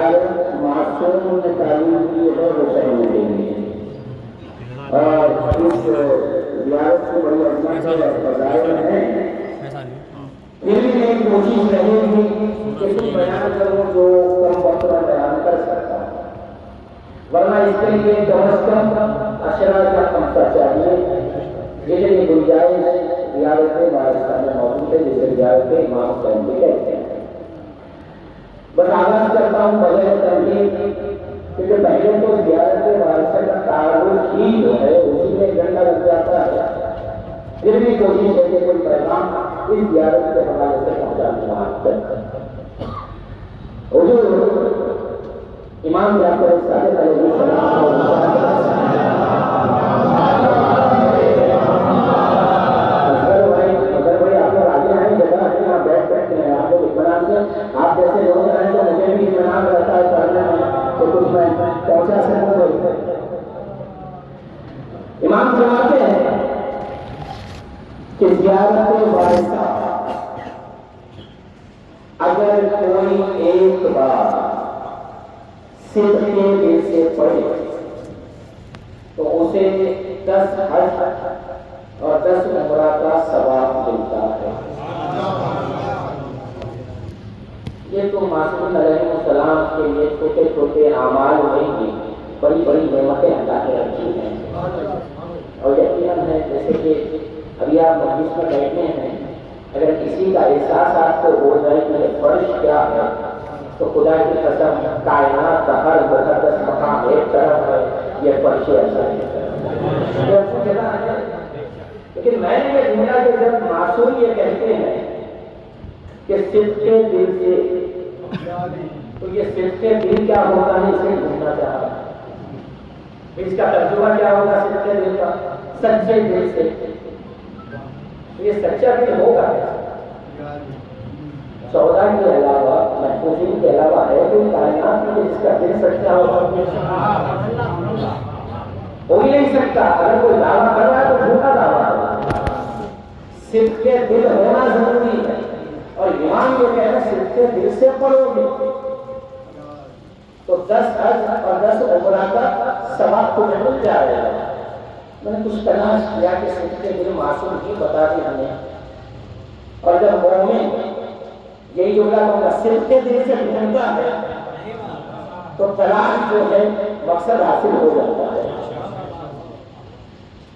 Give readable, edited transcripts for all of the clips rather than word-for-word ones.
زیارت معصوم نے تعلیم کی ہے وہ صحیح نہیں ہے، اور اس زیارت کی بڑی عظمت ہے اور فضائل ہیں، پھر بھی میری کوشش رہے گی کہ کچھ بیان کروں جو کم وقت میں بیان کر سکتا ہوں، ورنہ اس کے لیے کم از کم اشرا کا خمسہ چاہیے، جتنی گنجائش زیارت وارثہ میں موجود ہے، جسے زیارت امام حسین بھی کہتے ہیں۔ بس آغاز کرتا ہوں بغیر تنقید، کیونکہ پہلے تو زیارت وارثہ کا تعارف ہی جو ہے اسی میں گھنٹہ لگ جاتا ہے، پھر بھی کوشش ہے کہ کوئی پیغام اس زیارت کے حوالے سے پہنچانا ہے۔ حضور امام جعفر الصادق علیہ السلام آپ جیسے لوگ ہیں تو مجھے بھی اطمینان رہتا ہے پڑھنے میں تو کچھ میں پہنچا سکوں۔ امام فرماتے ہیں کہ زیارت وارثہ اگر کوئی ایک بار صدق کے دل سے پڑھے تو اسے 10 حج اور 10 عمرہ کا ثواب ملتا ہے۔ یہ تو معصوم علیہ السلام کے لیے چھوٹے چھوٹے اعمال نہیں ہیں، بڑی بڑی نعمتیں اللہ نے رکھی ہیں، اور یقیناً ہے جیسے کہ ابھی آپ مجلس میں بیٹھے ہیں، اگر کسی کا احساس آپ کو ہو جائے کہ یہ فرش کیا ہے تو خدا کی قسم کائنات کا ہر زبردست مقام ایک طرف ہے، یہ فرش ایسا ہے۔ لیکن میں نے یہ سنا کہ جب معصوم یہ کہتے ہیں کہ صدق کے دل سے، تو یہ صدق کے دل کیا ہوتا ہے اسے ڈھونڈنا چاہ رہا ہے، اس کا ترجمہ کیا ہوگا صدق کے دل کا؟ سچے دل سے۔ یہ سچا دل ہوگا سودا کے علاوہ، محفوظین کے علاوہ ہے کوئی کائنات میں جس کا دل سچا ہوگا؟ ہو ہی نہیں سکتا۔ اگر کوئی دعویٰ کر رہا ہے تو جھوٹا دعویٰ ہے۔ صدق کے دل ہونا ضروری ہے، اور امام یہ کہہ رہے ہیں صدق کے دل سے پڑھو گے تو 10 حج اور 10 عمرہ کا ثواب تمہیں مل جائے گا۔ میں نے کچھ تلاش کیا کہ صدق کے دل معصوم ہی بتا دی ہمیں، اور جب مومن یہی جملہ ہوگا صدق کے دل سے ڈھونڈتا ہے تو تلاش جو ہے مقصد حاصل ہو جاتا ہے۔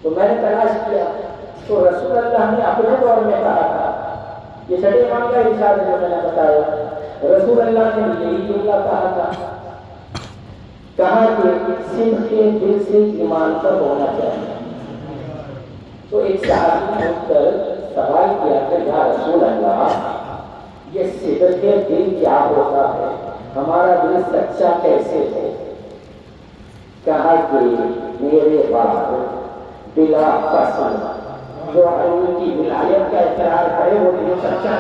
تو میں نے تلاش کیا تو رسول اللہ نے اپنے دور میں کہا تھا، یہ چھٹے امام کا ارشاد ہے جو میں نے بتایا، رسول اللہ نے یہی جملہ کہا تھا، کہا کہ صدق کے دل سے ایمان پر ہونا چاہیے۔ تو ایک صحابی نے اٹھ کر سوال کیا کہ یا رسول اللہ یہ صدق کے دل کیا ہوتا ہے، ہمارا دل سچا کیسے ہے؟ کہا کہ میرے بعد بلا قسم جو ان کی ولایت کا اقرار کرے وہ دل سچا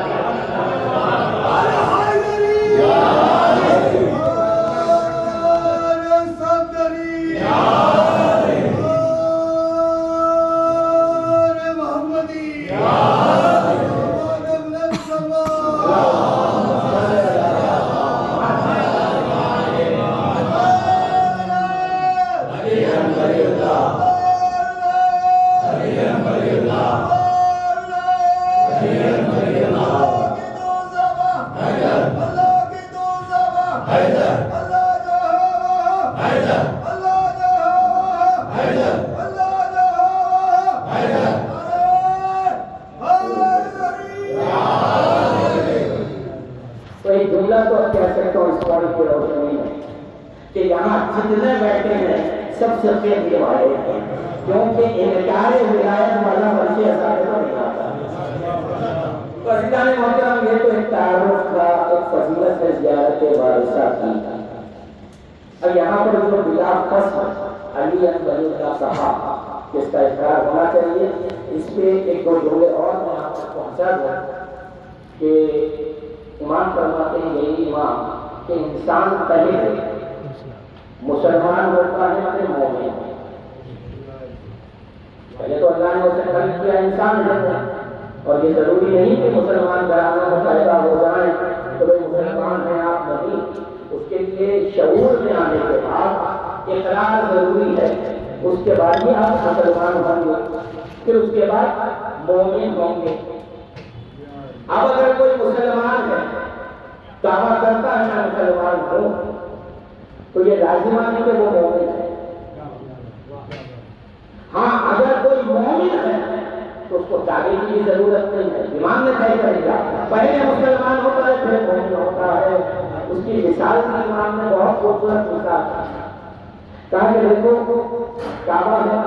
کہ یہاں جتنے بیٹھے ہیں سب صدقے دیے والے ہیں، کیونکہ انکار ولایت والا ورثے عذاب کو نہیں آتا۔ تو عزیزان محترم یہ تو ایک تعارف کا ایک فضیلت ہے زیارت وارثہ کی، اور یہاں پر جو بلا قسم علی ولی اللہ صاحب جس کا اقرار ہونا چاہیے، اس پہ ایک دو جملے اور میں آپ تک پہنچا دوں کہ امام فرماتے ہیں یہی امام کہ انسان پہلے مسلمان ہوتا ہے پھر مومن۔ پہلے تو اللہ نے اسے خلق کیا انسان ہے، اور یہ ضروری نہیں کہ مسلمان گھرانے میں پیدا ہو جائیں تو وہ مسلمان ہیں آپ نہیں، اس کے لیے شعور میں آنے کے بعد اقرار ضروری ہے، اس کے بعد ہی آپ مسلمان ہوں گے، پھر اس کے بعد مومن ہوں گے۔ اب اگر کوئی مسلمان ہے، دعویٰ کرتا ہے میں مسلمان ہوں، تو یہ لازم نہیں کہ وہ مومن ہے۔ ہاں اگر کوئی مومن ہے تو اس کو دعوے کی بھی ضرورت نہیں ہے، ایمان میں طے کرے گا، پہلے مسلمان ہوتا ہے پھر مومن ہوتا ہے۔ اس کی مثال کی ایمان میں بہت خوبصورت مثال ہے، کہا کہ دیکھو کعبہ ہے،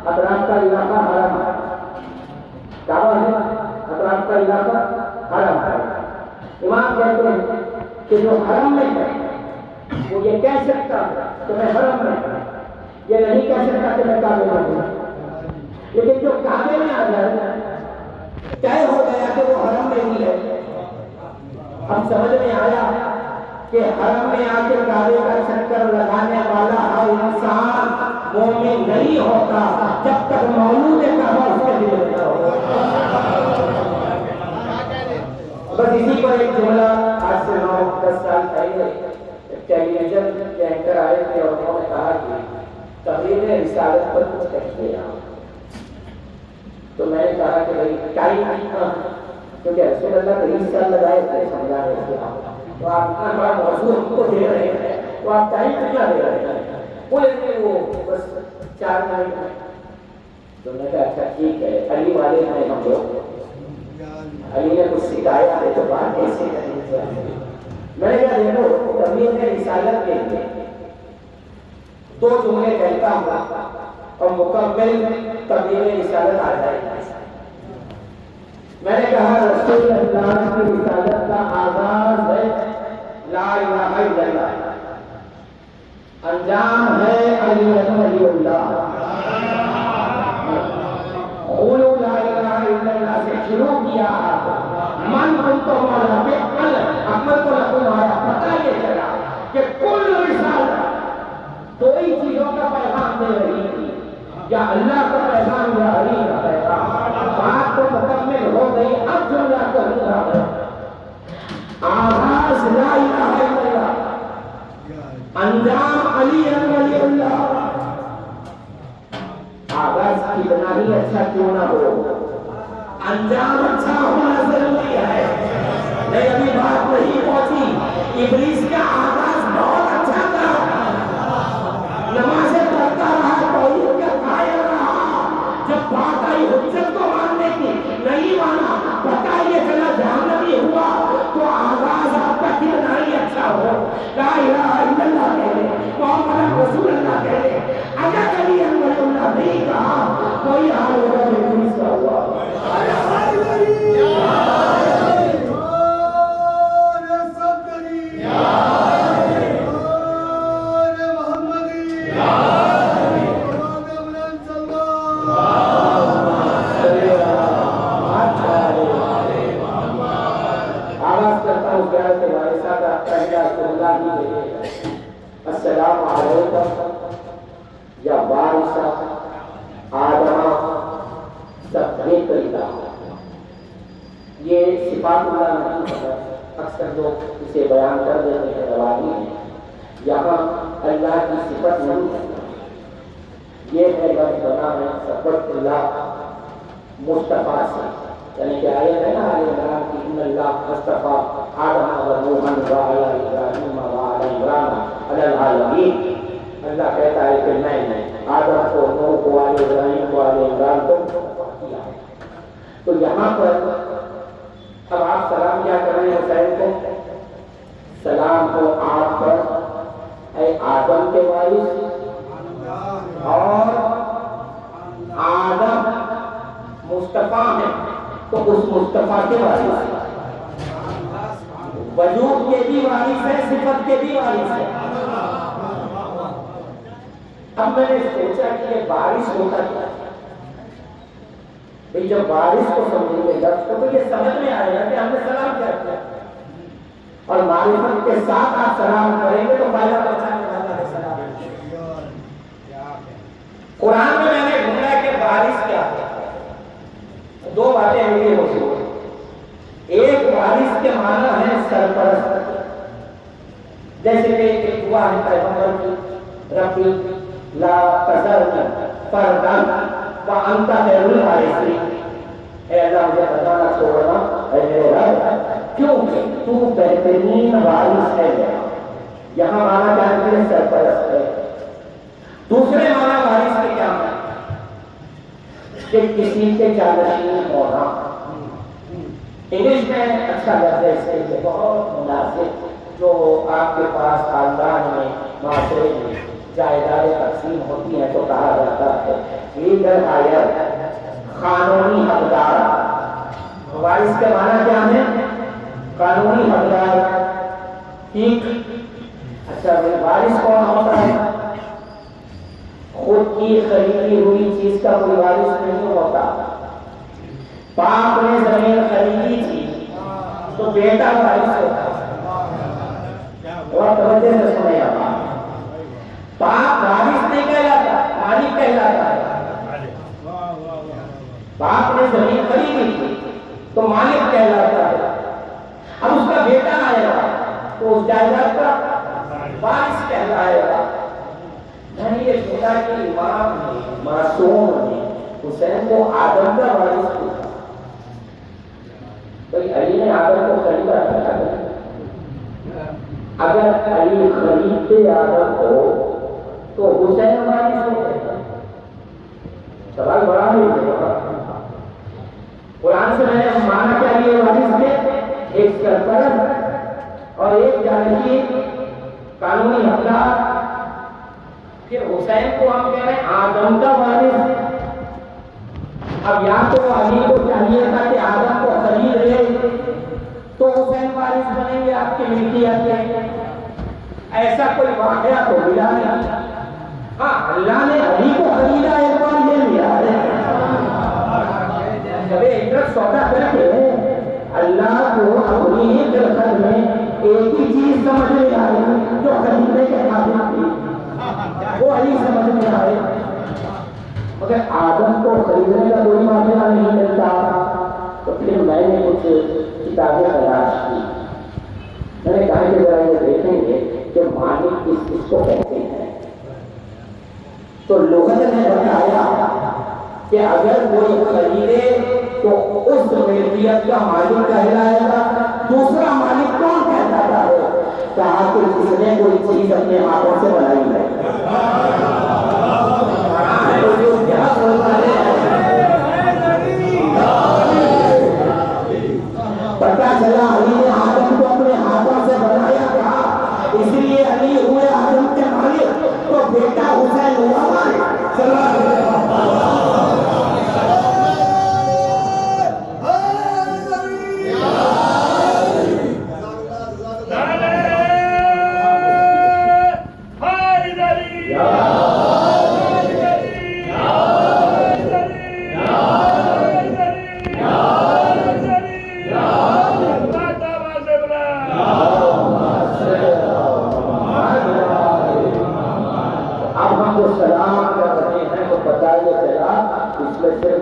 اطراف کا علاقہ حرم ہے، کعبہ ہے، اطراف کا علاقہ حرم ہے۔ امام کہتے ہیں کہ جو حرم میں ہے وہ یہ کہہ سکتا ہے کہ میں حرم میں ہوں، یہ نہیں کہہ سکتا کہ میں کعبے میں ہوں۔ لیکن جو کعبے میں آ جائے طے ہو گیا کہ وہ حرم میں ہی ہے۔ اب سمجھ میں آیا کہ حرم میں آ کے کعبے کا چکر لگانے والا ہر انسان مومن نہیں ہوتا جب تک مولود کعبہ اس کے دل میں ہوگا۔ بس اسی پر ایک جملہ آج سے 9-10 سال پہلے ٹیلی ویژن کے اینکر آئے تھے اور انہوں نے کہا کہ تقریر رسالت پر کچھ کہیے آپ۔ تو میں نے کہا کہ بھائی ٹائم کتنا، کیونکہ رسول اللہ 30 سال لگائے تھے سمجھانے کے، تو آپ اتنا بڑا موضوع ہم کو دے رہے ہیں تو آپ ٹائم کتنا دے رہے ہیں؟ وہ بس 4 منٹ۔ تو میں نے کہا اچھا ٹھیک ہے، علی والے ہیں ہم لوگ، علی نے کچھ سکھایا ہے تو بات کیسے کرنی چاہیے۔ میں نے کہا دیکھو تبلیغ رسالت کے لیے 2 جملے کہتا ہوں اور مکمل تبلیغ رسالت آ جائے گی۔ میں نے کہا رسول اللہ کی رسالت کا آغاز ہے لا الہ الا اللہ، انجام ہے علی ولی اللہ۔ قولوا لا الہ الا اللہ سے شروع کیا، من کنت مولا پہ عمل کو تمہارا پتہ یہ چلا کہ کل رسالت 2 ہی چیزوں کا پیغام دے رہی تھی، یا اللہ کا پیغام یا علی کا پیغام۔ بات تو مکمل ہو گئی، اب جملہ کہوں گا میں، آغاز لا الہ الا اللہ، انجام علی ولی اللہ۔ آغاز کتنا ہی اچھا کیوں نہ ہو، انجام اچھا ہونا ضروری ہے۔ نہیں ابھی بات نہیں پہنچی، ابلیس کا آغاز بہت اچھا تھا، نمازیں پڑھتا رہا، توحید کا قائل رہا، جب بات آئی حجت کو ماننے کی نہیں مانا، پتہ یہ چلا جہنمی ہوا، تو آغاز آپ کا کتنا ہی اچھا ہو، لا الہ الا اللہ کہہ لے، محمد رسول اللہ کہہ لے، اگر علی ولی اللہ نہیں کہا کوئی حال ہوگا ابلیس کا ہوا۔ السلام علیکم یا وارث آدم سبحیت اللہ۔ یہ صفات اللہ نہیں ہے، اکثر لوگ اسے بیان کر دیتے ہیں روانی ہے، یہاں اللہ کی صفت نہیں ہے، یہ ہے لفظ بنا ہے صفت اللہ مصطفیٰ سے، یعنی کہ آیت ہے نا آل عمران کی ان اللہ مصطفیٰ آدم و نوحا و آل ابراہیم و آل عمران علی العالمین۔ اللہ کہتا ہے کہ میں نے آدم کو، نوح کو، آل ابراہیم کو، آل عمران کو کیا۔ تو یہاں پر اب آپ سلام کیا کر رہے ہیں حسین کو؟ سلام کو آپ پر اے آدم کے وارث، اور آدم مصطفیٰ ہے تو اس مصطفیٰ کے وارث، وجود کے بھی وارث ہے، صفت کے بھی وارث ہے۔ اب میں نے سوچا کہ یہ وارث ہوتا کیا ہے؟ بھئی جب وارث کو سمجھیں گے لفظ کو تو یہ سمجھ میں آئے گا کہ ہم نے سلام کیا کیا، اور معرفت کے ساتھ آپ سلام کریں گے تو فائدہ پہنچانے والا ہے سلام۔ قرآن میں نے ڈھونڈا کہ وارث کیا ہے، 2 باتیں ملی موجود ہیں۔ ایک وارث کے معنی ہے سرپرست، جیسے کہ ایک دعا ہے پیغمبر کی، ربی لا تذرنی فردا وانت خیر الوارثین، اے اللہ مجھے بتانا چھوڑنا اے میرے رب کیونکہ تو بہترین وارث ہے میرا. یہاں مانا کیا ہے؟ میرے سرپرست ہے. دوسرے مانا وارث کے کیا ہے؟ کہ کسی کے جانشین ہونا. انگلش میں اچھا لفظ ہے اس کے لیے بہت مناسب، جو آپ کے پاس خاندان میں معاشرے میں جائیدادیں تقسیم ہوتی ہیں تو کہا جاتا ہے لیگل ہائر، قانونی حقدار. وارث کے معنی کیا ہے؟ قانونی حقدار. ٹھیک. اچھا وارث کون ہوتا ہے؟ خود کی خریدی ہوئی چیز کا کوئی وارث نہیں ہوتا. باپ نے زمین خریدی تھی تو بیٹا وارث ہوتا ہے. اور توجہ سے سنیں آپ، باپ وارث نہیں کہلاتا، مالک کہلاتا ہے. باپ نے زمین خریدی تھی تو مالک کہلاتا ہے. اب اس کا بیٹا آئے گا تو اس جائیداد کا وارث کہلائے گا. یہ خدا کے امام نے، معصوم نے حسین کو آدم کا وارث کیا. بھائی علی نے آدم کو خریدا تھا. اگر علی خریدتے آدم کو تو حسین وارث ہوتے. سوال بڑا نہیں ہے. قرآن سے میں نے مانا کیا یہ وارث کے ایک سرپرست اور ایک جانشین قانونی حقدار. پھر حسین کو ہم کہہ رہے ہیں آدم کا وارث. اب یا تو علی کو چاہیے تھا کہ آدم کو خرید لے تو حسین وارث بنیں گے آپ کی ملکیت کے. ایسا کوئی واقعہ تو ملا نہیں. ہاں اللہ نے علی کو خریدا ایک بار یہ ملا ہے. جب عزت سودا کر کے اللہ کو اپنی ہی دلخط میں ایک ہی چیز سمجھ میں آئی جو خریدنے کے قابل تھی، وہ علی سمجھ میں آئے. مگر آدم کو خریدنے کا کوئی معاملہ نہیں ملتا. تو پھر میں نے کچھ کتابیں تلاش کی. میں نے کہا کہ ذرا یہ دیکھیں گے کہ مالک کس کو کہتے ہیں. تو لغت نے بتایا کہ اگر کوئی خریدے تو اس ملکیت کا مالک کہلائے گا. دوسرا مالک کون کہلاتا ہے؟ کہا کہ جس نے کوئی چیز اپنے ہاتھوں سے بنائی ہے. پتا چلا علی نے آدم کو اپنے ہاتھوں سے بنایا تھا، اس لیے علی ہوئے آدم کے مالک. تو بیٹا حسین ہوا مالک.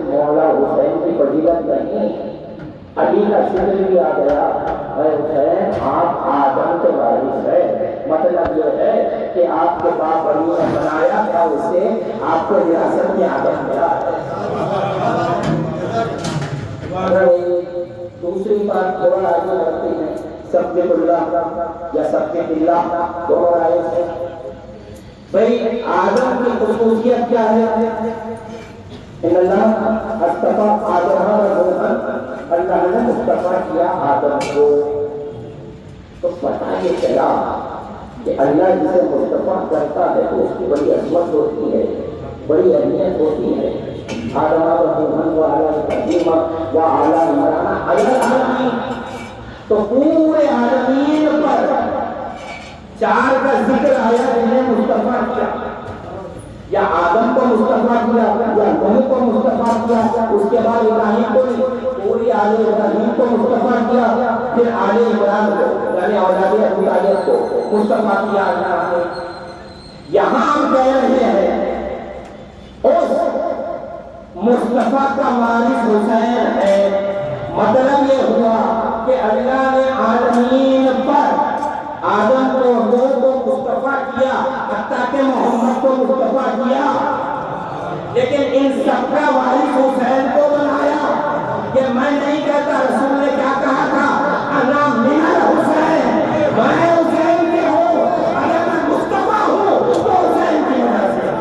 مولا حسین کی فضیلت نہیں، علی کا ذکر بھی آ گیا. اے حسین آپ آدم کے وارث ہے. مطلب یہ ہے کہ آپ کے باپ علی نے بنایا تھا اسے، آپ کو وراثت میں آدم ملا ہے. دوسری بات تھوڑا آگے بڑھتے ہیں. سبق اللہ یا سبق اللہ دونوں آئے تھے. بھائی آدم کی خصوصیت کیا ہے؟ ان اللہ اصطفیٰ آدم و نوحا، اللہ نے مصطفیٰ کیا آدم کو. تو پتہ یہ چلا کہ اللہ جسے مصطفیٰ کرتا ہے تو اس کی بڑی عظمت ہوتی ہے، بڑی اہمیت ہوتی ہے. آدم و نوحا وعلی ابراہیم وعلی عمران علی العالمین. تو پورے عالمین پر 4 کا ذکر آیا جنہیں مصطفیٰ کیا. یا آدم کو مصطفیٰ کیا یا نوح کو مصطفیٰ کیا، اس کے بعد ابراہیم کو پوری آل ابراہیم کو مصطفیٰ کیا، پھر آل عمران کو یعنی اولاد ابو طالب کو مصطفیٰ کیا اللہ نے. یہاں ہم کہہ رہے ہیں اس مصطفیٰ کا وارث حسین ہے. مطلب یہ ہوا کہ اللہ نے عالمین پر آدم کو نوح کو مصطفیٰ کیا، حتیٰ کہ محمد کو مصطفیٰ کیا، لیکن ان سب کا وارث حسین کو بنایا۔ کہ میں نہیں کہتا، رسول نے کیا کہا تھا؟ انا من الحسین، میں حسین کے ہوں، اگر میں مصطفیٰ ہوں تو حسین کی وجہ سے۔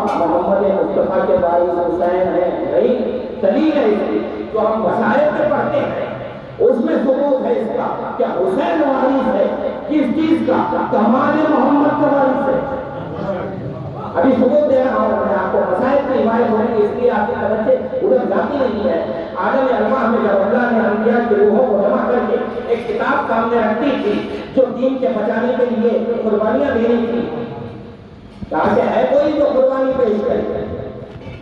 محمد مصطفیٰ کے وارث حسین ہے، بھائی دلیل ہے اس کی جو ہم وسائل میں پڑھتے ہیں، اس میں ثبوت ہے اس کا کہ حسین وارث ہے۔ کس چیز کا؟ کمال محمد کا وارث ہے۔ ابھی ثبوت دے رہا ہوں میں آپ کو، وسائل کی روایت ہوگی، اس لیے آپ کی توجہ ادھر جاتی نہیں ہے۔ عالم ارواح میں جب اللہ نے انبیاء کی روحوں کو جمع کر کے ایک کتاب سامنے رکھی تھی جو دین کے بچانے کے لیے قربانیاں دینی تھی، کہا کہ ہے کوئی جو قربانی پیش کرے؟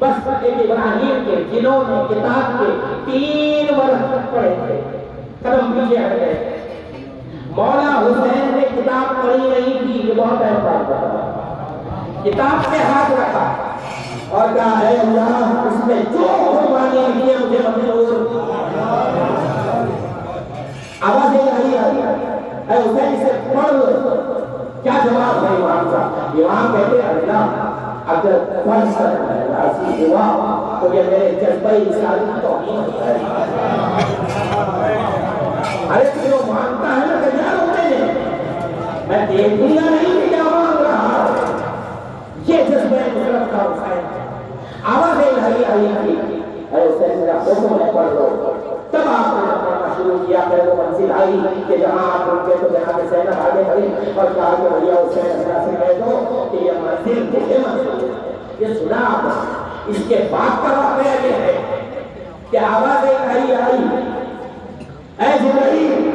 بس ایک ابراہیم کے جنہوں نے کتاب کے 3 ورق پڑھے تھے، قدم پیچھے ہٹ گئے۔ مولا حسین نے کتاب پڑھی نہیں تھی، یہ بہت اہم بات بتا، کتاب پہ ہاتھ رکھا اور کہا ہے اللہ اس میں جو قربانی کی ہے مجھے منظور۔ آواز الہی آئی، اے حسین اسے پڑھ۔ کیا جواب ہے امام کا؟ امام کہتے ہیں اللہ اگر فرض راضی ہوا تو یہ میرے جذبہ انسان کی توہین ہے۔ ارے جو مانتا ہے نا تیار ہوتے ہیں، میں دیکھوں گا نہیں کہ کیا مانگ رہا ہے، یہ جذبہ نصرت کا حسین ہے۔ آواز الہی آئی تھی، اے حسین میرا حکم ہے پڑھ لو۔ تب آپ نے پڑھنا شروع کیا، پھر وہ منزل آئی کہ جہاں آپ رکے تو جناب زینب آگے بڑھی اور کہا کہ بھیا حسین اللہ سے کہہ دو کہ یہ منزل مجھے منظور ہے۔ یہ سنا آپ نے؟ اس کے بعد کا واقعہ یہ ہے کہ آواز الہی آئی، اے جبرائیل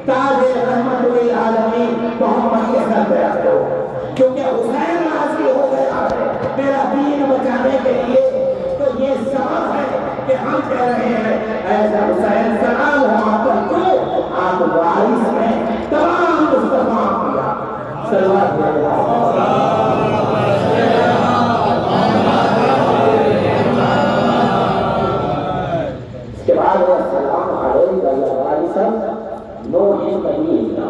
تاج رحمت للعالمین محمد کے سر پہ رکھ دو، کیونکہ حسین راضی ہو گیا ہے میرا دین بچانے کے لیے۔ تو یہ سبب ہے کہ ہم کہہ رہے ہیں ایسا حسین سلام ہو آپ پر تو آپ وارث ہیں تمام مصطفیٰ کیا صلوات اس کے بعد وہ السلام علیکم یا وارث نوح نبینا۔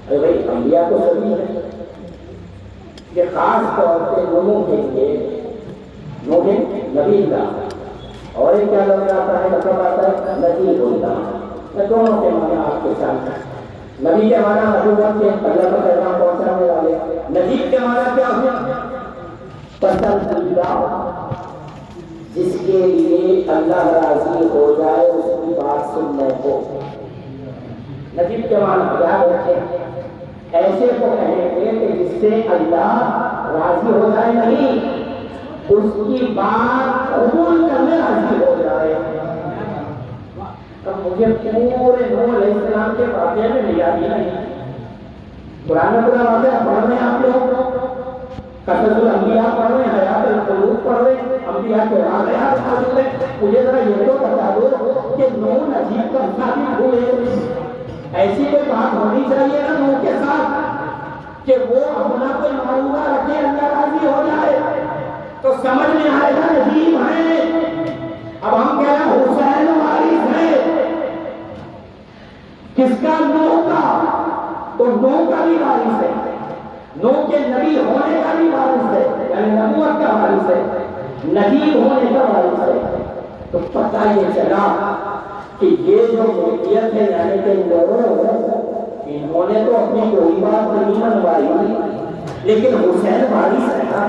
اے بھائی انبیاء تو سبھی ہیں، یہ خاص طور پہ نوح کے لیے نوح نبی اللہ، اور ایک کیا لفظ آتا ہے، مطلب آتا ہے نذیر اللہ۔ میں دونوں کے معنی آپ کے ساتھ، نبی کے معنی نبوت کے اللہ کا پیغام پہنچانے والے، نذیر کے معنی کیا ہوا؟ پسندیدہ، جس کے لیے اللہ راضی ہو جائے اس کی بات سننے کو۔ نذیر کے معنی یاد رکھیں، ایسے کو کہیں گے کہ جس سے اللہ راضی ہو جائے، نہیں اس کی بات قبول کرنے راضی ہو جائے۔ اب مجھے پورے نوح علیہ السلام کے واقعے میں لیا ہی نہیں، قرآن میں پورا واقعہ پڑھ رہے ہیں آپ لوگ، قصص الانبیاء پڑھ رہے ہیں، حیات القلوب پڑھ رہے ہیں، انبیاء کے واقعات موجود ہیں، مجھے ذرا یہ تو بتا دو کہ نوح نجیب کا ثابت ہوئے، ایسی کوئی بات ہونی چاہیے نا نوح کے ساتھ کہ وہ اپنا کوئی معروضہ رکھے اللہ راضی ہو جائے، تو سمجھ میں آئے گا نجیب ہے۔ اب ہم کہہ رہے ہیں حسین وارث ہے، کس کا؟ نوح کا، تو نوح کا بھی وارث ہے، نوح کے نبی ہونے کا بھی وارث ہے، یعنی نبوت کا وارث ہے، نبی ہونے کا وارث ہے۔ تو پتہ یہ چلا کہ یہ جو ملکیت ہے یعنی کہ انہوں نے تو اپنی کوئی بات نہیں منوائی، لیکن حسین وارث ہے نا۔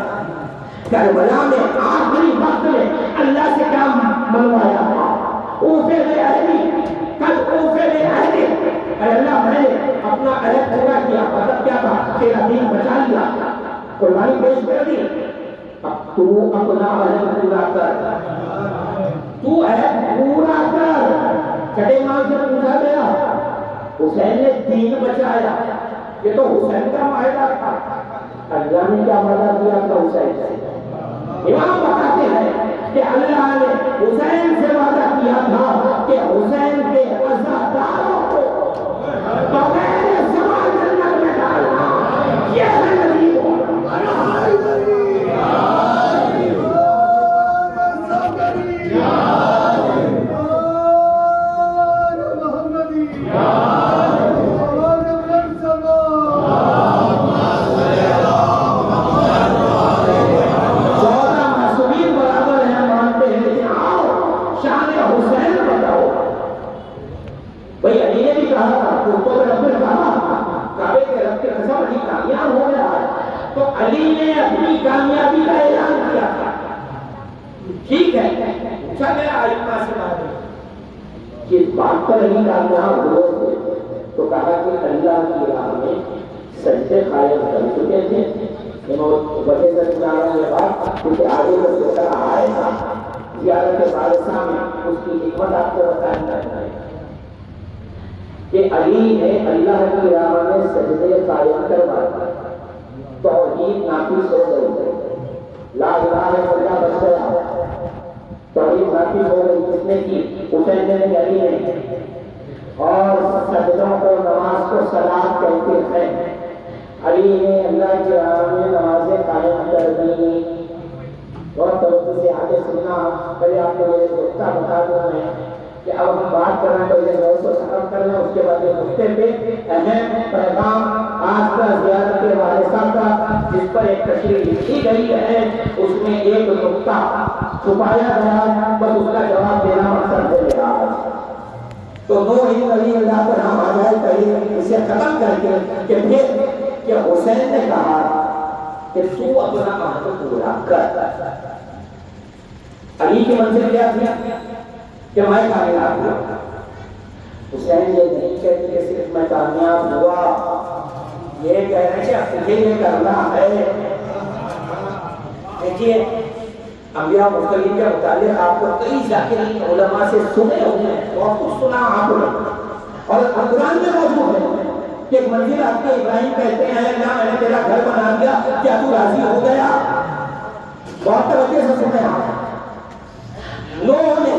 کربلا میں آخری وقت میں اللہ سے کیا منوایا تھا؟ اوفے میں اہلی، کل اوفے میں اہلی، اے اللہ میں نے اپنا عہد پورا کیا، مطلب کیا تھا؟ تیرا دین بچا لیا، قربانی پیش کر دی، اب تو اپنا عہد پورا کر۔ تو ہے پورا کر. چھٹے مال سے پوچھا گیا, حسین نے دین بچایا. یہ تو حسین کا معاہدہ تھا. اللہ نے کیا وعدہ کیا تھا حسین سے؟ امام بتاتے ہیں کہ اللہ نے حسین سے وعدہ کیا تھا کہ حسین کے عزاداروں کو بغیر سوال جنت میں ڈالنا. یہ ہے نبی تو علی نے اپنی کامیابی کا اعلان کیا تھا. ٹھیک ہے, پوچھا گیا ائمہ سے بعد کہ اس بات پر علی کامیاب ہوئے تو کہا کہ اللہ کی راہ میں سجدے قائم کر چکے تھے. وجہ سے سنا رہا یہ بات کیونکہ آگے جو دوسرا آئے گا زیارت بارسا میں اس کی حکمت آپ کو بتانا ہے کہ علی نے اللہ کی راہ میں سجدے قائم کروا توحید نافذ ہو گئی. لا الہ الا اللہ بچ گیا, توحید نافذ ہو گئی. کس نے کی؟ حسین نے, علی نے. اور سجدوں کو نماز کو صلاۃ کہتے ہیں. علی نے اللہ کی راہ میں نمازیں قائم کر دی. اور توجہ سے آگے سننا. پہلے آپ کو یہ نقطہ بتا دوں میں کہ اب ہم بات کرنا تو یہ موضوع کو ختم کرنا, اس کے بعد یہ نقطے پہ اہم پیغام آج کا زیارت کے وارثہ کا جس پر ایک تشریح لکھی گئی ہے اس میں ایک نقطہ چھپایا گیا, بس اس کا جواب دینا مقصد ہے میرا. تو دو ہی علی اللہ پر ہم آ جائے پہلے اسے ختم کر کے کہ پھر کہ حسین نے کہا کہ تو اپنا کام پورا کر. علی کی منزل کیا تھی کہ میں کامیاب ہوا. حسین یہ نہیں کہتے کہ صرف میں کامیاب ہوا, یہ کہہ رہے ہیں کہ تجھے یہ کرنا ہے. دیکھیے انبیاء مرسلین کے متعلق آپ کو کئی ذاکرین علماء سے سنے ہوئے ہیں, بہت کچھ سنا آپ نے, اور قرآن میں موجود ہے کہ ایک منزل آپ کے ابراہیم کہتے ہیں اللہ میں نے تیرا گھر بنا دیا, کیا تو راضی ہو گیا؟ بہت توجہ سے سنے آپ. لوگوں نے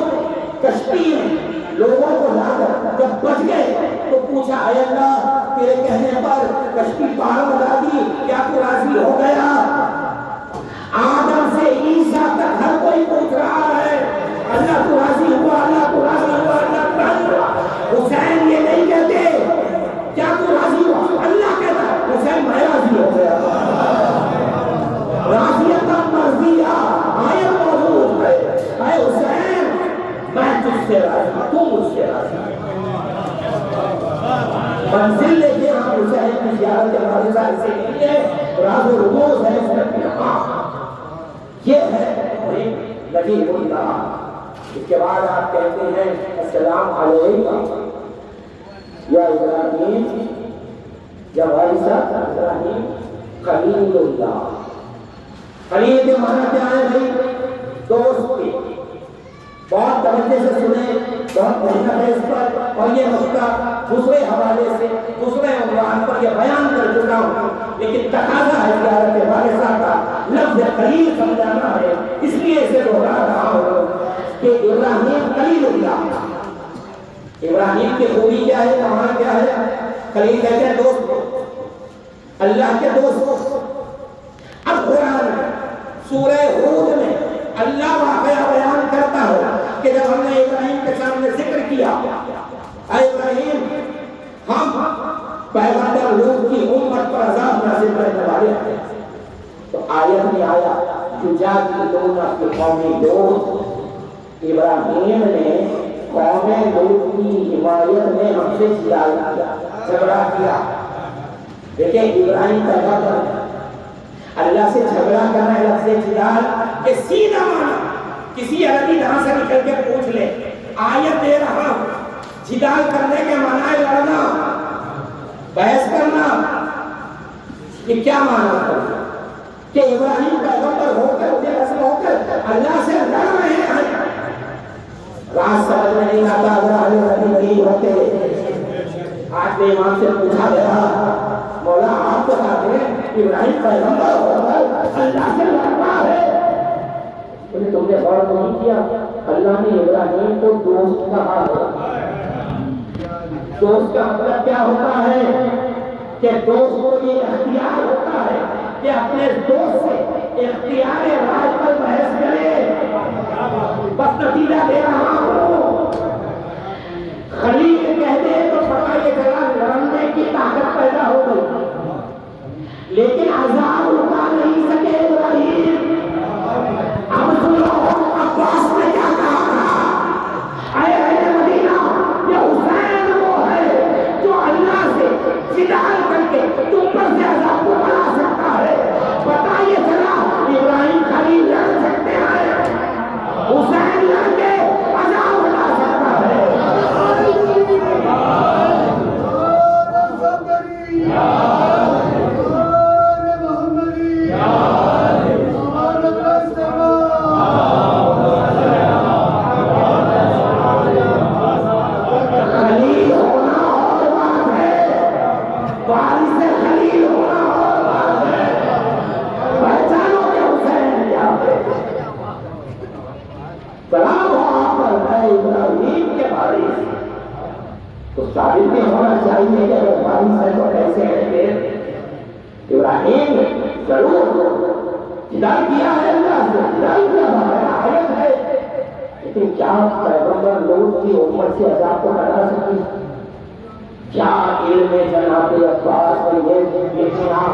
کشتی میں لوگوں کو لا کر جب بچ گئے تو پوچھا اے اللہ تیرے کہنے پر کشتی پار بنا دی, کیا تو راضی ہو گیا؟ آدم سے عیسیٰ تک ہر کوئی پوچھ رہا ہے اللہ تو راضی ہوا, اللہ تو راضی ہوا, اللہ تو راضی ہوا. حسین یہ نہیں کہتے کیا تو راضی ہوا, اللہ کہتا حسین میں راضی ہو گیا. راضیت مرضیہ آیت موجود ہے, اے حسین میں تجھ سے راضی, تو مجھ سے راضی. منزل لے کے ہم حسین کی زیارت کے بارے سے نہیں ہے, راز و رموز ہے اس میں. یہ ہے نبی اللہ. اس کے بعد آپ کہتے ہیں السلام علیکم یا ابراہیم یا وارثہ ابراہیم خلیل اللہ. خلیل کے معنی کیا ہے بھائی؟ دوست کی. بہت توجہ سے سنیں, بہت محنت ہے اس پر, اور یہ نقطہ دوسرے حوالے سے دوسرے عنوان پر یہ بیان کر چکا ہوں, لیکن تقاضا ہے زیارت وارثہ کا لفظ خلیل سمجھانا ہے, اس لیے اسے دوہرا رہا ہوں کہ ابراہیم خلیل اللہ. ابراہیم کی خوبی کیا ہے, کمال کیا ہے؟ خلیل کہتے ہیں دوست, اللہ کے دوست. اب قرآن سورہ ہود میں اللہ واقعہ بیان کرتا ہے کہ جب ہم نے ابراہیم کے سامنے ذکر کیا اے ابراہیم ہم پیغمبر لوط کی امت پر عذاب نازل کرنے والے ہیں, تو آیت میں آیا یجادلون فی قوم لوط. ابراہیم نے قوم لوط کی حمایت میں ہم سے جھگڑا کیا. دیکھیں ابراہیم پیغمبر اللہ سے جھگڑا کرنا ہے لفظ جدال کہ سیدھا مانا کسی عربی جہاں سے نکل کے پوچھ لے, آیت دے رہا ہوں, جدال کرنے کے معنی ہے لڑنا, بحث کرنا. یہ کیا معنی ہے کہ ابراہیم پیغمبر ہو کر رسول ہو کر اللہ سے لڑ رہے ہیں, بات سمجھ میں نہیں آتا اگر نبی نہیں ہوتے. آج نے امام سے پوچھا گیا مولا آپ بتا دیں ابراہیم پیغمبر ہوگا اللہ سے لڑتا ہے. تم نے غور نہیں کیا اللہ نے ابراہیم کو دوست کہا ہے. دوست کا مطلب کیا ہوتا ہے کہ دوست کو یہ اختیار ہوتا ہے کہ اپنے دوست سے اختیار راج پر بحث کرے. بس نتیجہ دے رہا ہوں خلیل کہہ دے تو پتہ یہ چلا لڑنے کی طاقت پیدا ہو گئی لیکن عذاب رکا نہیں سکے ابراہیم. اب سنو عباس نے کیا کہا تھا اے اہل مدینہ یہ حسین وہ ہے جو اللہ سے جدال کر کے تم پر سے عذاب کو بنا سکتا ہے. پتہ یہ چلا ابراہیم خلیل لڑ سکتے ہیں حسین لڑ کے عذاب بنا سکتا ہے. ثابت بھی ہونا چاہیے کہ اگر بارش ہے تو کیسے ہے. ابراہیم ضرور ہدایت کیا ہے اللہ سے ہدایت کیا آیت ہے لیکن کیا پیغمبر لوگ کی امت سے عذاب کو ہٹا سکی؟ کیا علم جناب عباس نے یہ سنا؟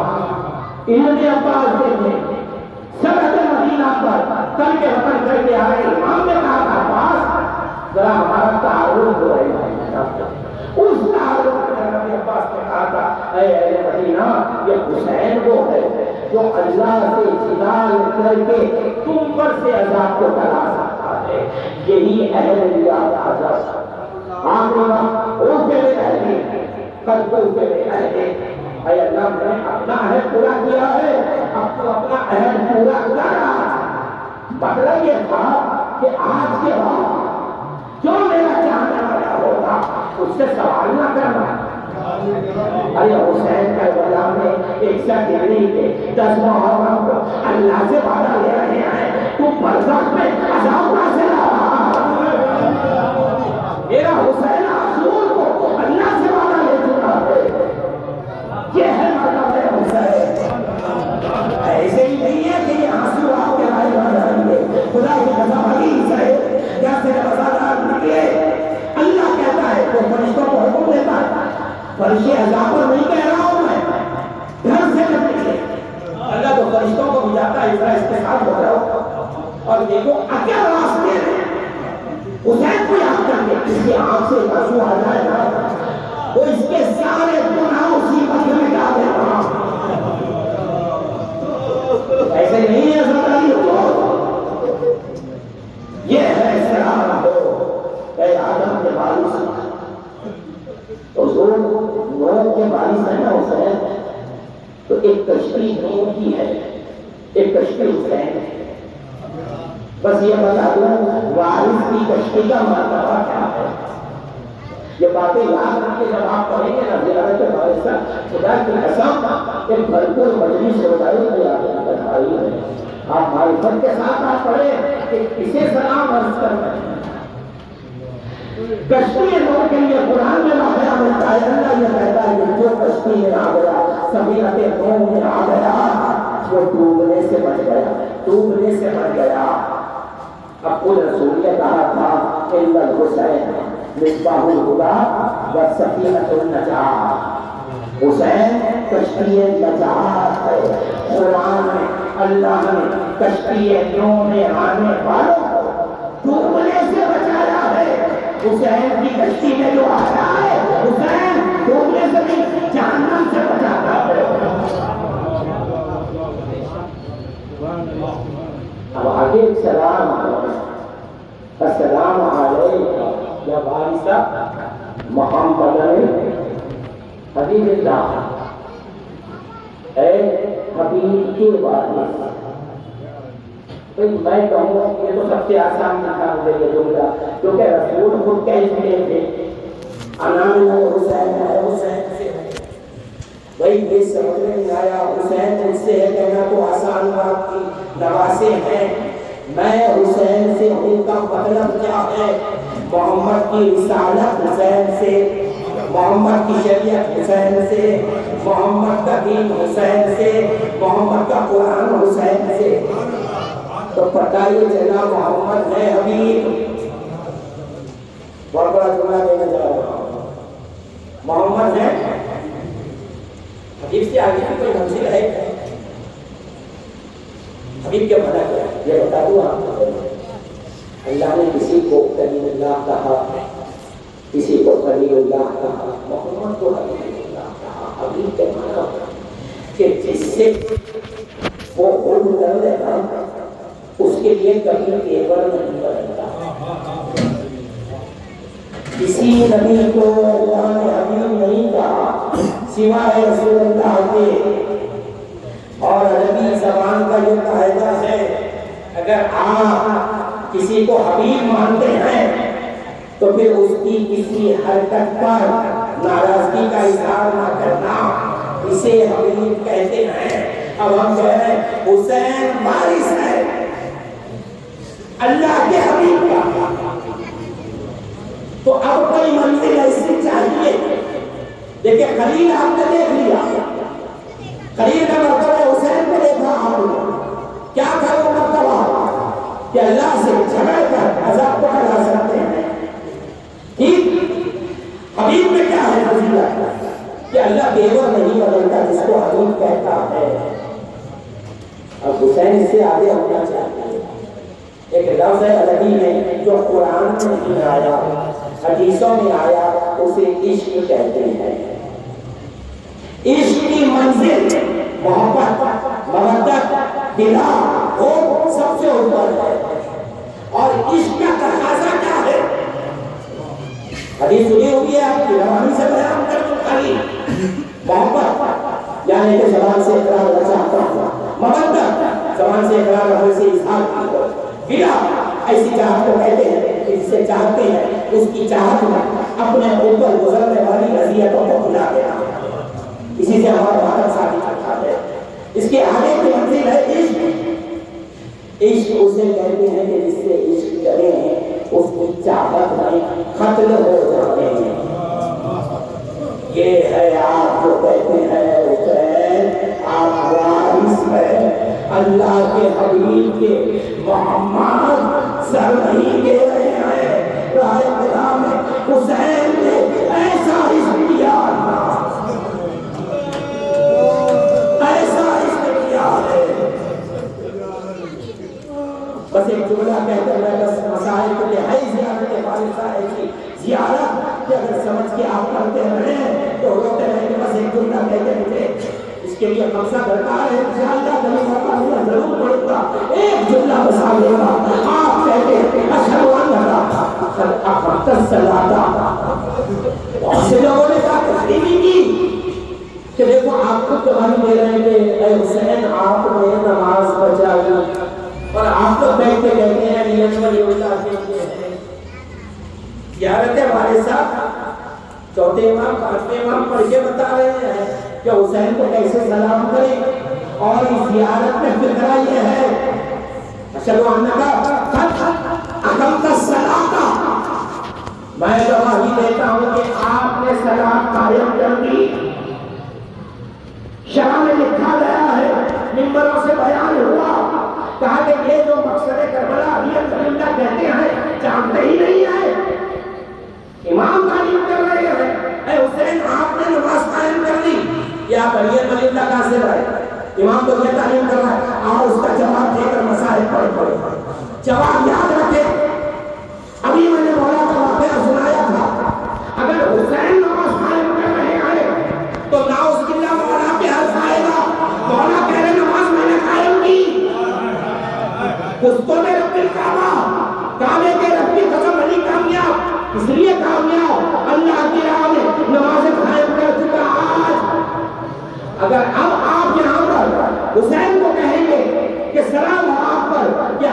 علم عباس دیکھیں سرحد مدینہ پر کر کے وطن کر کے آئے. امام نے کہا تھا عباس ذرا ہمارا تعارف ہو رہا ہے. اس تعارف میں نبی عباس نے کہا تھا اے اہل مدینہ یہ حسین وہ ہے جو اللہ سے جدال کر کے تم پر سے عذاب کو ٹلا سکتا ہے. یہی اہل اللہ کا عذاب آمینہ اوپے میں رہے قلب اوپے میں رہے. اے اللہ میں نے اپنا عہد پورا کیا ہے اب تو اپنا عہد پورا کر رہا. مطلب یہ تھا کہ آج کے بعد جو میرا چاہنے والا ہوگا اس سے سوال نہ کرنا. ارے حسین کربلا میں 61 ہجری کے 10 محرم کو اللہ سے وعدہ لے رہے ہیں تو برزخ میں عذاب نہ سے رہا. میرا حسین رسول کو اللہ سے وعدہ لے چکا ہے. یہ ہے مطلب حسین. ایسے ہی نہیں ہے کہ یہ آنسو آپ کے رائے بڑھ جائیں گے. خدا کی قسم حدیث ہے جیسے وزادار نکلے اللہ کہتا ہے وہ فرشتوں کو حکم دیتا ہے. فرشتے عذاب پر نہیں کہہ رہا ہوں میں گھر سے جب نکلے اللہ تو فرشتوں کو بجاتا ہے ذرا اس کے ساتھ ہو رہا ہو اور دیکھو اکیلا راستے میں حسین کو یاد کر کے اس کی آنکھ سے آنسو آ جائے گا وہ اس کے سارے گناہ اسی پتھر میں ڈال دے گا. ایسے نہیں ہے زندگی ہو یہ ہے سلام ہو اے آدم کے وارث حضور نوح کے وارث ہے نا حسین تو ایک کشتی نوح کی ہے ایک کشتی حسین ہے. بس یہ بتا دوں وارث کی کشتی کا مرتبہ کیا ہے. یہ باتیں یاد رکھ کے جب آپ پڑھیں گے نا زیارت بارثہ خدا کی قسم ایک بھرپور مجلس ہو جائے گی. آپ معرفت کے ساتھ آپ پڑھیں کہ کسے سلام عرض کرنا ہے. کشتی نوح کے لیے قرآن میں واقعہ ملتا ہے. اللہ یہ کہتا ہے کہ جو کشتی میں آ گیا سفینہ نوح میں آ گیا وہ ڈوبنے سے بچ گیا ڈوبنے سے بچ گیا. اب خود رسول نے کہا تھا ان الحسین مصباح الہدی والسفینۃ النجاۃ. حسین کشتی نجات ہے. قرآن میں اللہ نے کشتی نوح میں آنے والوں کو ڈوبنے سے بچایا ہے. حسین کی کشتی میں جو آیا ہے حسین ڈوبنے سے بھی جہنم سے بچاتا ہے. اب آگے سلام السلام علیکم یا وارثہ محمد حبیب اللہ اے حبیب کے وارث میں کہوں یہ تو سب سے آسان تھا مجھے یہ جملہ، کیونکہ رسول خود کہہ چکے تھے انام حسین ہے، حسین سے ہے۔ بھائی یہ سمجھ میں نہیں آیا، حسین مجھ سے ہے کہنا تو آسان بات کی، نواسے ہیں، میں حسین سے ہوں کا مطلب کیا ہے؟ محمد کی رسالت حسین سے، محمد کی شریعت حسین سے، محمد کا دین حسین سے، محمد کا قرآن حسین سے۔ تو پتہ یہ چلا محمد ہے حبیب، بہت بڑا جملہ دینا جا رہا ہوں، محمد ہے حبیب سے آگے کی کوئی منزل ہے؟ حبیب کے معنی کیا ہے یہ بتا دوں آپ کو۔ اللہ نے کسی کو کلیم اللہ کہا، کسی کو خلیل اللہ کہا، محمد کو حبیب اللہ کہا۔ حبیب کے معنی کہ جس سے وہ خود کر لے گا اس کے لیے کبھی تیور نہیں بنتا۔ کسی نبی کو اللہ نے حبیب نہیں کہا سوائے رسول اللہ کے، اور عربی زبان کا یہ قاعدہ ہے اگر آپ کسی کو حبیب مانتے ہیں تو پھر اس کی کسی حرکت پر ناراضگی کا اظہار نہ کرنا، اسے حبیب کہتے ہیں۔ اب ہم کہہ رہے ہیں حسین وارث ہے اللہ کے حبیب کا، تو اب کوئی منزل ایسی چاہیے۔ دیکھیں خلیل آپ نے دیکھ لیا، خلیل کا مرتبہ حسین کو دیکھا آپ نے، کیا تھا وہ مرتبہ کہ اللہ سے جھگڑ کر عذاب کو ہٹا سکتے ہیں۔ ٹھیک حبیب میں کیا ہے فضیلت کہ اللہ دیور نہیں بدلتا جس کو حبیب کہتا ہے۔ اب حسین اس سے آگے ہونا چاہتے ہیں۔ ایک لفظ ہے عربی میں جو قرآن میں نہیں آیا، حدیثوں میں آیا، اسے عشق کہتے ہیں۔ عشق کی منزل محبت، مودت، دلا وہ سب سے اوپر ہے، اور عشق کا تقاضا کیا ہے؟ حدیث سنی ہوگی ہے آپ کی، روانی سے بیان کر دوں خالی محبت یعنی کہ زبان سے اقرار ہونا چاہتا ہوں، مودت زبان سے اقرار ہونے سے اظہار کی ہو، دلا ایسی چاہت کو کہتے ہیں کہ جسے چاہتے ہیں اس کی چاہت میں اپنے اوپر گزرنے والی اذیتوں کو بھلا دینا، اسی سے ہمارا وعدہ ثابت کرتا ہے۔ اس کے آگے کی منزل ہے عشق۔ عشق اسے کہتے ہیں کہ جس سے عشق کریں اس کی چاہت میں قتل ہو جاتے ہیں۔ یہ ہے آپ جو کہتے ہیں حسین آپ وارث ہے اللہ کے حبیب کے، محمد سر نہیں دے رہے ہیں، رائے خدا میں حسین نے ایسا عشق کیا، ایسا عشق کیا ہے۔ بس ایک جملہ کہہ کر میں بس مسائل کو ہے زیارت والد صاحب کی زیارت کہ اگر سمجھ کے آپ کرتے رہیں تو ہوتے رہیں کہ بس ایک جملہ کہہ کے مجھے اس کے لیے قبضہ درکار ہے، انشاءاللہ کبھی موقع ملا ضرور پڑے گا، ایک جملہ بسا لے گا۔ آپ کہتے ہیں اشہد ان لا اقمت الصلاۃ، بہت سے لوگوں نے کہا تسلیمی کی کہ دیکھو آپ کو گواہی دے رہے ہیں کہ اے حسین آپ نے نماز بچائی، اور آپ لوگ بیٹھ کے کہتے ہیں نیت ولی اللہ کے ہیں۔ زیارت ہمارے ساتھ چوتھے امام پانچویں امام پڑھ کے بتا رہے ہیں کہ حسین کو کیسے سلام کریں، اور اس زیارت میں فکرہ یہ ہے اشہد انک اقمت الصلاۃ، میں گواہی دیتا ہوں کہ آپ نے صلاۃ قائم کر دی۔ شرح میں لکھا گیا ہے، منبروں سے بیان ہوا، کہا کہ یہ جو مقصد کربلا علی الزمندہ کہتے ہیں جانتے ہی نہیں ہے، امام تعلیم کر رہے ہیں اے حسین آپ نے نماز قائم کر دی، یا علی الزمندہ کا سے ہے امام تو یہ تعلیم کر رہا ہے، اور اس کا جواب دے کر مسائل پڑھے جواب یاد رکھے۔ ابھی میں نے مولا کا واقعہ سنایا تھا، اگر حسین نماز قائم کر رہے ہیں تو نعوذ باللہ مولا پہ حرف آئے گا، مولا کہہ رہے نماز میں نے قائم کی، کستوں میں رب الکعبہ، کعبے کے رب کی قسم علی کامیاب، اس لیے کامیاب اللہ کی راہ میں نماز قائم کر چکا۔ آج اگر اب آپ یہاں پر حسین کو کہیں گے کہ سلام ہو آپ پر کہ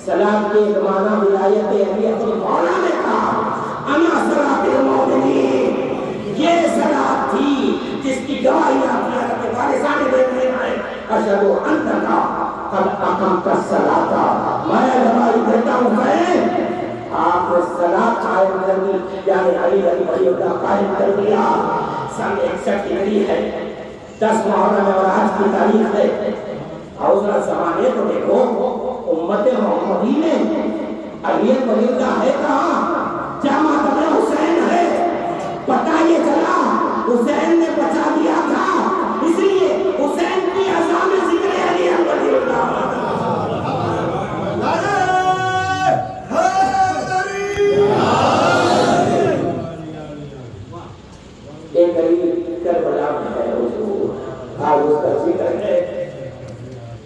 سلام کے زمانہ ولایت علی اپنے مولا نے کہا انا صلاۃ المؤمنین، یہ صلاۃ تھی جس کی گواہی آپ نے اپنے وارثان دے رہے ہیں اشہد انک قد اقمت الصلاۃ، میں گواہی دیتا ہوں کہ آپ نے صلاۃ قائم کر دی، یعنی علی رضی اللہ قائم کر دیا۔ سن 61 ہجری ہے، 10 محرم اور آج کی تاریخ ہے۔ اور ذرا زمانے کو دیکھو، امت محمدی میں علی ولی اللہ ہے کہاں؟ جامع حسین ہے، پتہ یہ چلا حسین نے بچا دیا تھا، اس لیے حسین کی اذان میں ذکر علی ولی اللہ۔ ایک علی کربلا میں ہے حضور، آج اس کا ذکر ہے،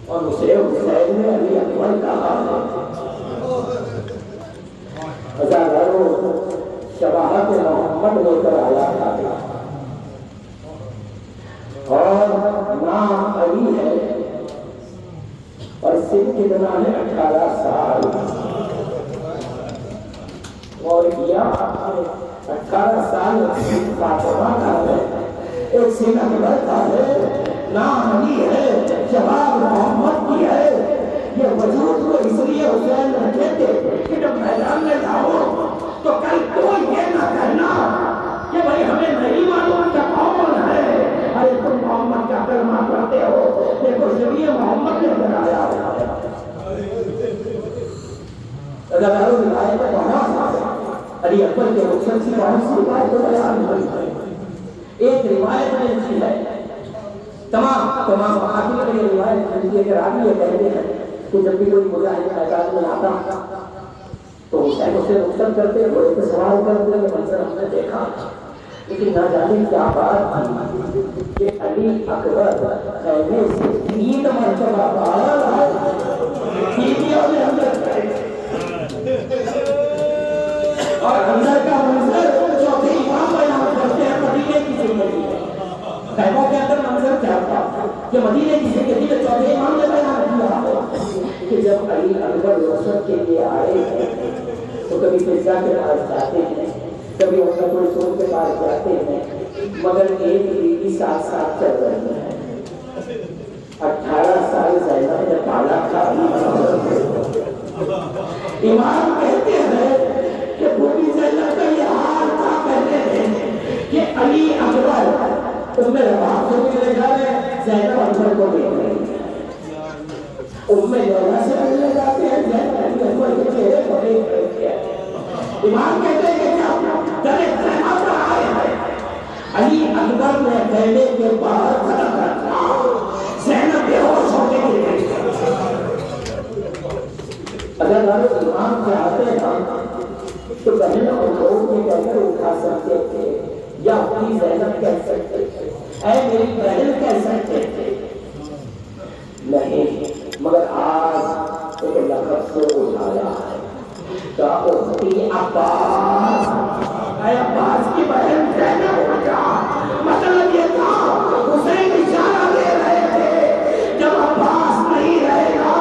اور اسے حسین نے علی اکبر کہا ہے۔ ہزاروں شباہت محمد لے کر آیا تھا، اور نام علی ہے، اور سن کتنا ہے 18 سال، اور یہ 18 سال فاطمہ کا ہے، ایک سن اکبر کا ہے، نام علی ہے، شباب محمد کی ہے۔ یہ وجود کو اس لیے حسین رکھے تھے کہ جب میدان میں جاؤ تو کل کوئی یہ نہ کہنا کہ بھائی ہمیں نہیں معلوم کہ کون ہے، ارے تم محمد کا کلمہ پڑھتے ہو، دیکھو شبیہ محمد نے بنایا ہے۔ رضاکاروں نے آئے تو بہت علی اکبر کے رخصت سے بہت سی بات کو بیان ہوئی ہے۔ ایک روایت میں کی ہے، تمام محاکم میں یہ روایت ہے کہ راوی یہ کہتے ہیں کہ جب بھی کوئی مجاہد میدان میں آتا تو حسین اسے رخصت کرتے وہ ایک سوال کرتے کہ منظر ہم نے دیکھا، لیکن نہ جانے کیا بات تھی کہ علی اکبر خیمے سے 3 مرتبہ باہر آئے، بیویوں نے اندر گئے، اور اندر کا منظر چوتھے امام بیان کرتے ہیں مدینے کی زندگی ہے۔ خیموں کے اندر منظر کیا تھا کہ مدینے کی زندگی میں چوتھے امام نے بیان کیا ہے کہ جب علی اکبر رخصت کے لیے آئے تو کبھی فضا کے پاس جاتے ہیں، کبھی ان کا کوئی سور کے پاس جاتے ہیں، مگر ایک بیوی ساتھ ساتھ چل رہی ہے۔ 18 سال زینب نے پالا تھا۔ امام کہتے ہیں کہ بوبی زینب کا یہ حال تھا پہلے دن کہ علی اکبر ام رباح کو بھی لے جا رہے، زینب اکبر کو بھی لے رہے، ام لیلا سے ملنے جاتے ہیں، زینب علی اکبر کے چہرے کو دیکھ رہے ہیں۔ امام کہتے ہیں کہ کیا در خیمہ پر آئے ہیں، علی اکبر نے خیمے کے باہر کھڑا رکھا، زینب بے ہوش ہو کے گر گئی۔ اگر امام چاہتے ہیں تو بہن اور لوگ میں کہہ کر اٹھا سکتے تھے، یا اپنی زینب کہہ سکتے تھے، اے میری بہن کہہ سکتے تھے، نہیں، مگر آج ایک لقب سے اٹھایا ہے، اختی عباس، اے عباس کی بہن زینب ہو جا۔ مطلب یہ تھا حسین اشارہ دے رہے تھے جب عباس نہیں رہے گا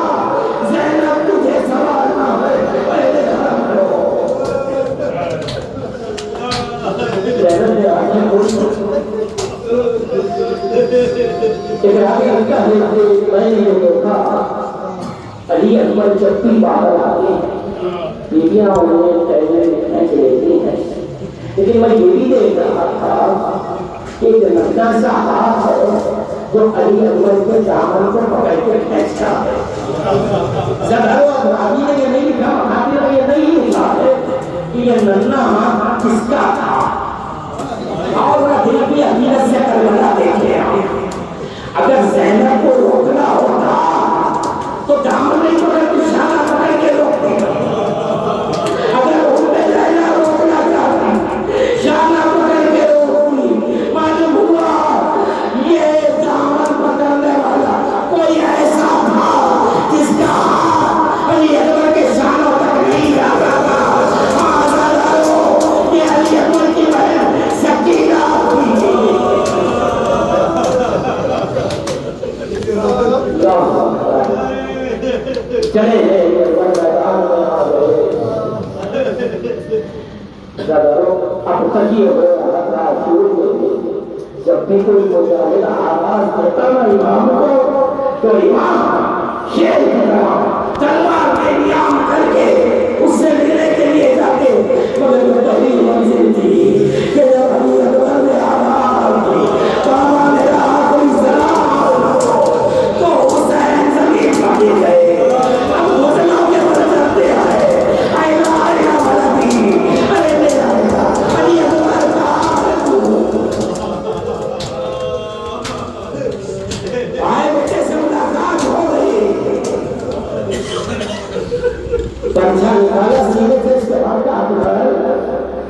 زینب تجھے سنبھالنا ہے، پہلے دھرم لو۔ زینب نے آگے ایک راوی لکھتا ہے کہ میں نے یہ دیکھا علی اکبر جب بھی باہر آتے ہیں بیویاں انہیں کہنے لکھنے سے لیتی ہیں، لیکن میں یہ بھی دیکھ رہا تھا کہ ایک ننھا سا ہاتھ ہے جو علی اکبر کے دامن کو پکڑ کے کھینچتا ہے۔ زبردست راوی نے یہ نہیں لکھا، مخاطب نے یہ نہیں لکھا ہے کہ یہ ننھا کس کا تھا، اور وہ دل کی حقیقت سے کربلا دیکھے ہیں۔ اگر زینب کو روکنا ہوتا تو دامن نہیں پکڑ کے شانہ پکڑ کے روکتے، اگر ام لیلا روکنا چاہتی شانہ پکڑ کے روکتی، معلوم ہوا یہ دامن پکڑنے والا کوئی ایسا تھا جس کا ہاتھ علی اب تک یہ جب بھی کوئی مجاہد آواز دیتا نا امام کو تو امام شیر کی طرح تلوار کے نیام کر کے اس سے ملنے کے لیے جاتے، مگر وہ پہلی منزل تھی کہ جب علی اکبر نے آواز دی بابا میرا آخری سلام تو حسین زمین پاگے گئے، اب حسنوں کے پر چلتے آئے، اے لائنا ملبی ارے میرا علی اکبر کا آئے بچے سے ملاقات ہو گئی، پنچھا نکالا سینے سے اس کے بعد کا اکبر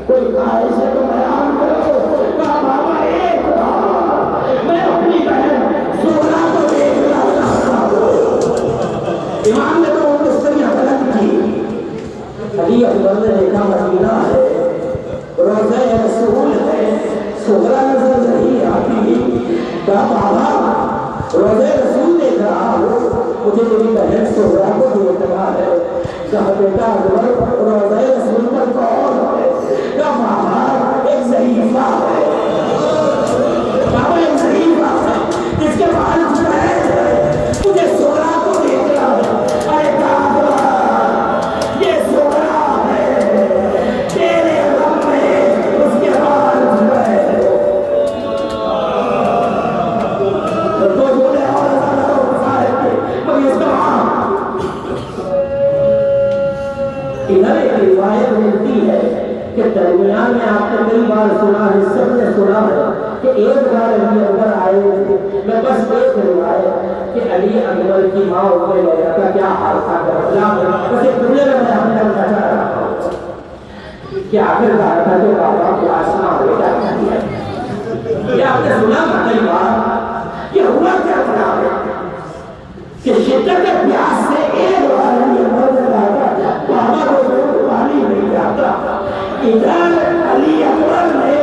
کوئی خواہش ہے تو بیان کرو، کہا بابا ایک بار میں اپنی بہن زہرا کو دیکھنا چاہتا ہوں۔ امام نے تو ان مستریاں غلط کی، علی اکبر نے دیکھا مدینہ ہے، روضہ رسول ہے، زہرا نظر نہیں آتی، کہا بابا روضہ رسول دیکھ رہا ہو، مجھے میری بہن زہرا کو دیکھنا ہے، کہا بیٹا اکبر روضہ رسول پر کون ہے؟ کہا بابا ایک ضعیفہ ہے، بابا ایک ضعیفہ ہے جس کے بال سفید ہے، مجھے زہرا کو دیکھنا ہے۔ ارے کعبہ یہ زہرا ہے، تیرے غم میں اس کے بال سفید ہے۔ تو بولے اور صاحب کے مگر اس کا ادھر ایک روایت ملتی ہے کہ درمیان میں آپ نے کئی بار سنا ہے، سب نے سنا ہے کہ ایک بار علی اکبر آئے تھے، میں بس ایک روایت کہ علی اکبر کی ماں ام لیلہ کا کیا حال تھا کربلا میں، بس ایک جملے میں بیان کرنا چاہ رہا ہوں کہ آخر کہا تھا کہ بابا کو آسنا بیٹا کہہ دیا۔ یہ آپ نے سنا تھا کئی بار، یہ ہوا کیا بنا کہ شدت پیاس سے ایک بار علی اکبر نے کہا بابا کو پانی نہیں جاتا۔ ادھر علی اکبر نے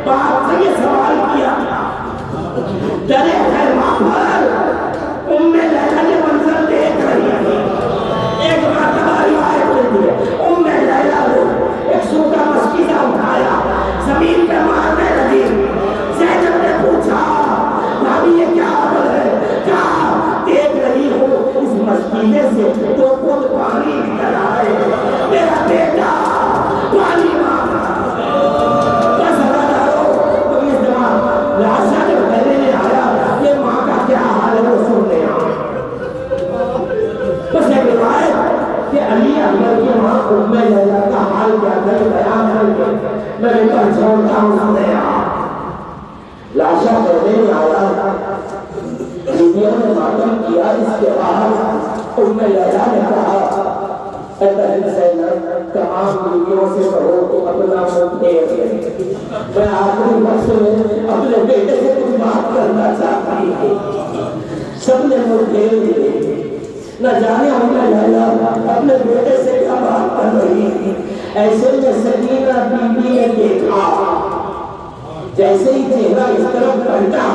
باپ سے یہ سوال کیا تھا، در خیمہ پر ام لیلہ کے منظر دیکھ رہی ہے، ایک مرتبہ روایت ہوتی ہے ام لیلہ نے ایک سوکھا مسکیزہ اٹھایا، زمین پہ مارنے لگی، زینب نے پوچھا بھابی یہ کیا عمل ہے؟ کہا دیکھ رہی ہوں اس مسکیزے سے تو خود پانی نکل آئے، میرا بیٹا پانی مانگا۔ بس ادارو تو اس دماغ لاشا جب پہلے نے آیا یہ ماں کا کیا حال ہے وہ سننے آئے۔ بس ایک روایت کہ علی اکبر کی ماں ام لیلہ کا حال کیا تھا بیان کر کے میں بیٹا چھوڑتا ہوں سننے آ۔ لاشا پہلے نے آیا، بیویوں نے ماتم کیا، اس کے بعد ام لیلہ نے کہا اے بہن زینب تمام بیویوں سے کہو تو اپنا منہ پھیر دے، میں آخری وقت میں اپنے بیٹے سے کچھ بات کرنا چاہتی ہوں۔ سب نے منہ پھیر دیے، نہ جانے ام لیلہ اپنے بیٹے سے کیا بات کر رہی تھی۔ ایسے میں سکینہ بی بی نے دیکھا، جیسے ہی چہرہ اس طرف پلٹا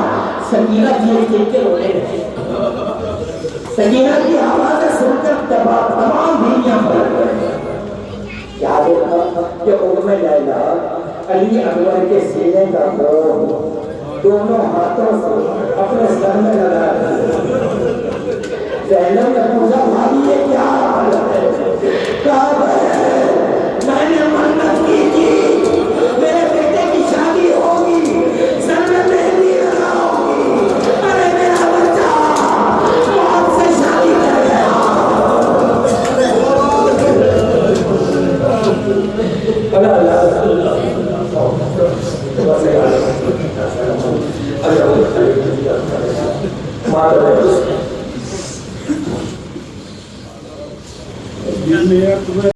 سکینہ دیکھ کے رونے لگی۔ سکینہ کی آوازیں سن کر تمام بیویاں پلٹ گئیں۔ کیا دیکھا کہ ام لیلہ علی اکبر کے سینے کا خون دونوں ہاتھوں سے اپنے سر میں لگا دیا۔ زینب نے پوچھا بھابی یہ کیا حال ہے؟ کہا میں نے منت کی تھی میرے بیٹے کی شادی ہوگی، سر میں مہندی لگاؤں گی، ارے میرا بچہ موت سے شادی کر گیا۔ اللہ